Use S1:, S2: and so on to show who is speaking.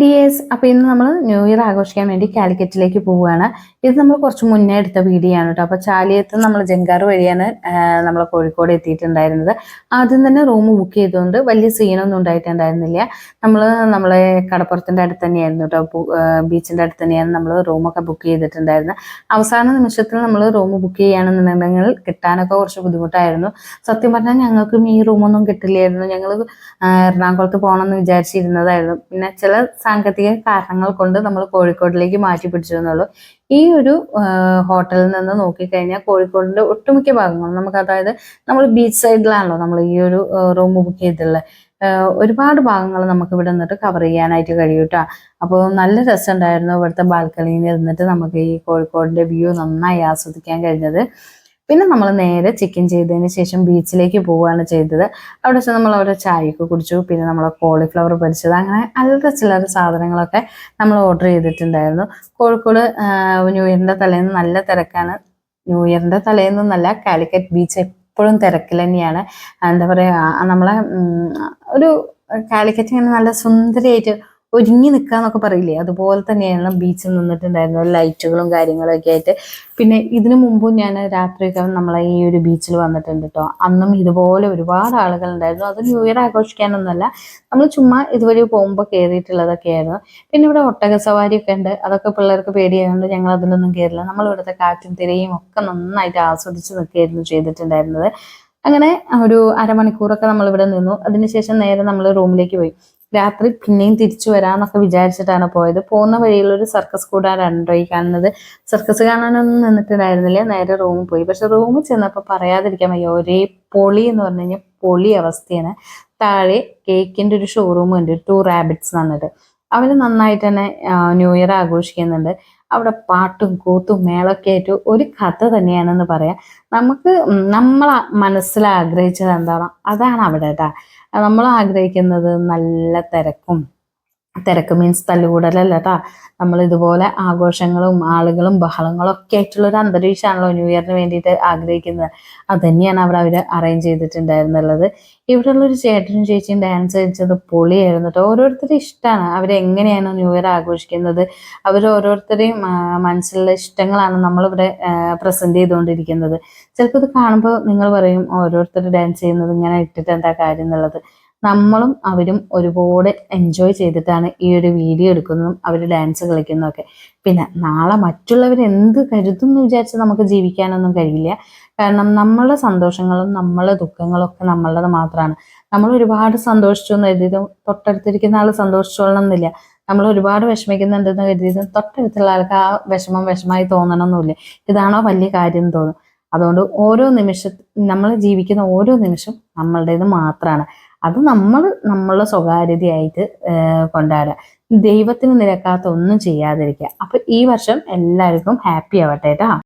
S1: Dears, അപ്പോൾ ഇന്ന് നമ്മൾ ന്യൂ ഇയർ ആഘോഷിക്കാൻ വേണ്ടി കാലിക്കറ്റിലേക്ക് പോവുകയാണ്. ഇത് നമ്മൾ കുറച്ച് മുന്നേ എടുത്ത വീഡിയോ ആണ് കേട്ടോ. അപ്പോൾ ചാലിയത്ത് നമ്മൾ ജങ്കാർ വഴിയാണ് നമ്മൾ കോഴിക്കോട് എത്തിയിട്ടുണ്ടായിരുന്നത്. ആദ്യം തന്നെ റൂം ബുക്ക് ചെയ്തുകൊണ്ട് വലിയ സീനൊന്നും ഉണ്ടായിട്ടുണ്ടായിരുന്നില്ല. നമ്മളെ കടപ്പുറത്തിൻ്റെ അടുത്ത് തന്നെയായിരുന്നു കേട്ടോ, ബീച്ചിൻ്റെ അടുത്ത് തന്നെയാണ് നമ്മൾ റൂമൊക്കെ ബുക്ക് ചെയ്തിട്ടുണ്ടായിരുന്നത്. അവസാന നിമിഷത്തിൽ നമ്മൾ റൂം ബുക്ക് ചെയ്യുകയാണെന്നുണ്ടെങ്കിൽ കിട്ടാനൊക്കെ കുറച്ച് ബുദ്ധിമുട്ടായിരുന്നു. സത്യം പറഞ്ഞാൽ ഞങ്ങൾക്കും ഈ റൂമൊന്നും കിട്ടില്ലായിരുന്നു. ഞങ്ങൾ എറണാകുളത്ത് പോകണമെന്ന് വിചാരിച്ചിരുന്നതായിരുന്നു. പിന്നെ ചില സാങ്കേതിക കാരണങ്ങൾ കൊണ്ട് നമ്മൾ കോഴിക്കോടിലേക്ക് മാറ്റി പിടിച്ചിരുന്നുള്ളൂ. ഈ ഒരു ഹോട്ടലിൽ നിന്ന് നോക്കിക്കഴിഞ്ഞാൽ കോഴിക്കോടിന്റെ ഒട്ടുമിക്ക ഭാഗങ്ങളും നമുക്ക്, അതായത് നമ്മൾ ബീച്ച് സൈഡിലാണല്ലോ നമ്മൾ ഈ ഒരു റൂം ബുക്ക് ചെയ്തിട്ടുള്ളത്. ഒരുപാട് ഭാഗങ്ങൾ നമുക്ക് ഇവിടെ നിന്നിട്ട് കവർ ചെയ്യാനായിട്ട് കഴിയും കേട്ടോ. അപ്പോൾ നല്ല രസമുണ്ടായിരുന്നു ഇവിടുത്തെ ബാൽക്കണിയിൽ ഇരുന്നിട്ട് നമുക്ക് ഈ കോഴിക്കോടിന്റെ വ്യൂ നന്നായി ആസ്വദിക്കാൻ കഴിഞ്ഞത്. പിന്നെ നമ്മൾ നേരെ ചെക്ക് ഇൻ ചെയ്തതിന് ശേഷം ബീച്ചിലേക്ക് പോവുകയാണ് ചെയ്തത്. അവിടെ വെച്ച് നമ്മൾ അവിടെ ചായയൊക്കെ കുടിച്ചു. പിന്നെ നമ്മൾ കോളിഫ്ലവർ പൊരിച്ചത്, അങ്ങനെ അല്ലറ ചില്ലറ സാധനങ്ങളൊക്കെ നമ്മൾ ഓർഡർ ചെയ്തിട്ടുണ്ടായിരുന്നു. കോഴിക്കോട് ന്യൂ ഇയറിൻ്റെ തലേന്ന് നല്ല തിരക്കാണ്. ന്യൂ ഇയറിൻ്റെ തലേന്നൊന്നല്ല, കാലിക്കറ്റ് ബീച്ച് എപ്പോഴും തിരക്കിൽ തന്നെയാണ്. എന്താ പറയുക, നമ്മളെ ഒരു കാലിക്കറ്റ് ഇങ്ങനെ നല്ല സുന്ദരിയായിട്ട് ഒരുങ്ങി നിൽക്കാന്നൊക്കെ പറയില്ലേ, അതുപോലെ തന്നെയാണ് ബീച്ചിൽ നിന്നിട്ടുണ്ടായിരുന്നത്, ലൈറ്റുകളും കാര്യങ്ങളും ഒക്കെ ആയിട്ട്. പിന്നെ ഇതിനു മുമ്പും ഞാൻ രാത്രിയൊക്കെ നമ്മളെ ഈ ഒരു ബീച്ചിൽ വന്നിട്ടുണ്ട് കേട്ടോ. അന്നും ഇതുപോലെ ഒരുപാട് ആളുകൾ ഉണ്ടായിരുന്നു. അത് ന്യൂ ഇയർ ആഘോഷിക്കാനൊന്നുമല്ല, നമ്മൾ ചുമ്മാ ഇതുവഴി പോകുമ്പോൾ കയറിയിട്ടുള്ളതൊക്കെ ആയിരുന്നു. പിന്നെ ഇവിടെ ഒട്ടക സവാരിയൊക്കെ ഉണ്ട്. അതൊക്കെ പിള്ളേർക്ക് പേടിയായതുകൊണ്ട് ഞങ്ങൾ അതിലൊന്നും കയറില്ല. നമ്മൾ ഇവിടുത്തെ കാറ്റും തിരയും ഒക്കെ നന്നായിട്ട് ആസ്വദിച്ച് നിൽക്കുകയായിരുന്നു ചെയ്തിട്ടുണ്ടായിരുന്നത്. അങ്ങനെ ഒരു അരമണിക്കൂറൊക്കെ നമ്മളിവിടെ നിന്നു. അതിനുശേഷം നേരെ നമ്മൾ റൂമിലേക്ക് പോയി. രാത്രി പിന്നെയും തിരിച്ചു വരാന്നൊക്കെ വിചാരിച്ചിട്ടാണ് പോയത്. പോകുന്ന വഴിയിലൊരു സർക്കസ് കൂടാരാണ് ഈ കാണുന്നത്. സർക്കസ് കാണാനൊന്നും നിന്നിട്ടുണ്ടായിരുന്നില്ല, നേരെ റൂമിൽ പോയി. പക്ഷെ റൂമിൽ ചെന്നപ്പോൾ പറയാതിരിക്കാൻ വയ്യ, ഒരേ പൊളി എന്ന് പറഞ്ഞു കഴിഞ്ഞാൽ പൊളി അവസ്ഥയാണ്. താഴെ കേക്കിന്റെ ഒരു ഷോറൂം ഉണ്ട്, 2 റാബിറ്റ്സ് എന്നിട്ട്. അവർ നന്നായിട്ട് തന്നെ ന്യൂ ഇയർ ആഘോഷിക്കുന്നുണ്ട്. അവിടെ പാട്ടും കൂത്തും മേളൊക്കെ ആയിട്ട് ഒരു കഥ തന്നെയാണെന്ന് പറയാം. നമുക്ക് നമ്മൾ മനസ്സിൽ ആഗ്രഹിച്ചത് എന്താണോ അതാണ് അവിടെ കേട്ടാ. നമ്മൾ ആഗ്രഹിക്കുന്നത് നല്ല തിരക്ക് മീൻസ് തല്ലുകൂടലല്ല കേട്ടാ. നമ്മൾ ഇതുപോലെ ആഘോഷങ്ങളും ആളുകളും ബഹളങ്ങളും ഒക്കെ ആയിട്ടുള്ള ഒരു അന്തരീക്ഷമാണല്ലോ ന്യൂ ഇയറിന് വേണ്ടിയിട്ട് ആഗ്രഹിക്കുന്നത്. അത് തന്നെയാണ് അവിടെ അവർ അറേഞ്ച് ചെയ്തിട്ടുണ്ടായിരുന്നുള്ളത്. ഇവിടെയുള്ളൊരു ചേട്ടനും ചേച്ചിയും ഡാൻസ് കളിച്ചത് പൊളിയായിരുന്നു കേട്ടോ. ഓരോരുത്തരും ഇഷ്ടമാണ്, അവരെങ്ങനെയാണ് ന്യൂ ഇയർ ആഘോഷിക്കുന്നത്, അവർ ഓരോരുത്തരെയും മനസ്സിലുള്ള ഇഷ്ടങ്ങളാണ് നമ്മളിവിടെ പ്രസന്റ് ചെയ്തുകൊണ്ടിരിക്കുന്നത്. ചിലപ്പോൾ ഇത് കാണുമ്പോൾ നിങ്ങൾ പറയും ഓരോരുത്തർ ഡാൻസ് ചെയ്യുന്നത് ഇങ്ങനെ ഇട്ടിട്ട് എന്താ കാര്യം എന്നുള്ളത്. നമ്മളും അവരും ഒരുപാട് എൻജോയ് ചെയ്തിട്ടാണ് ഈ ഒരു വീഡിയോ എടുക്കുന്നതും അവർ ഡാൻസ് കളിക്കുന്നതൊക്കെ. പിന്നെ നാളെ മറ്റുള്ളവർ എന്ത് കരുതും എന്ന് വിചാരിച്ച് നമുക്ക് ജീവിക്കാനൊന്നും കഴിയില്ല. കാരണം നമ്മളെ സന്തോഷങ്ങളും നമ്മളെ ദുഃഖങ്ങളും ഒക്കെ നമ്മളുടെ മാത്രമാണ്. നമ്മൾ ഒരുപാട് സന്തോഷിച്ചു എന്ന് കരുതിയതും തൊട്ടടുത്തിരിക്കുന്ന ആൾ സന്തോഷിച്ചോളണം എന്നില്ല. നമ്മൾ ഒരുപാട് വിഷമിക്കുന്നുണ്ടെന്ന് കരുതിയതും തൊട്ടടുത്തുള്ള ആൾക്ക് ആ വിഷമമായി തോന്നണമെന്നില്ല. ഇതാണോ വലിയ കാര്യം എന്ന് തോന്നും. അതുകൊണ്ട് ഓരോ നമ്മൾ ജീവിക്കുന്ന ഓരോ നിമിഷം നമ്മളുടേത് മാത്രമാണ്. അത് നമ്മളെ സ്വകാര്യതയായിട്ട് കൊണ്ടാടുക. ദൈവത്തിന് നിരക്കാത്ത ഒന്നും ചെയ്യാതിരിക്കുക. അപ്പൊ ഈ വർഷം എല്ലാവർക്കും ഹാപ്പി ആവട്ടെ കേട്ടോ.